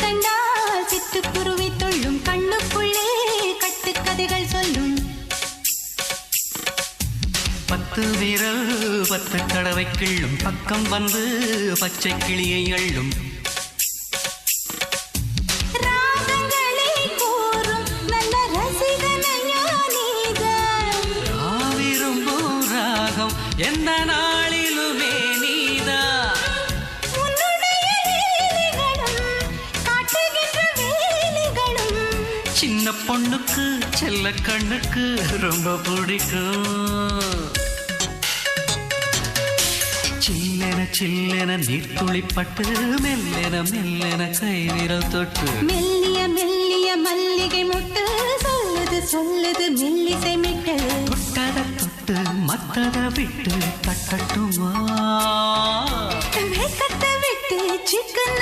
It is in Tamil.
கண்டால் சிட்டுக்குருவி தொள்ளும் கண்ணுக்குள்ளே கட்டுக்கதைகள் சொல்லும் 10 விரல் 10 தடவை கிள்ளும் பக்கம் வந்து பச்சை கிளியை அள்ளும் ராகங்களை கூறும் நல்ல ரசிகனையா நீதான் விரும்பும் ராகம் எந்த நாளிலுமே நீதான் சின்ன பொண்ணுக்கு செல்ல கண்ணுக்கு ரொம்ப பிடிக்கும் சில்லென சில்லென நீர்த்துளிப்பட்டு மெல்லென மெல்லென கை விரல் தொட்டு மெல்லிய மெல்லிய மல்லிகை முட்டு சொல்லுது சொல்லுது மெல்லிசை மிட்டு தொட்டத தொட்டு மத்தத விட்டு தட்டட்டுமா கட்ட விட்டு சிக்கன்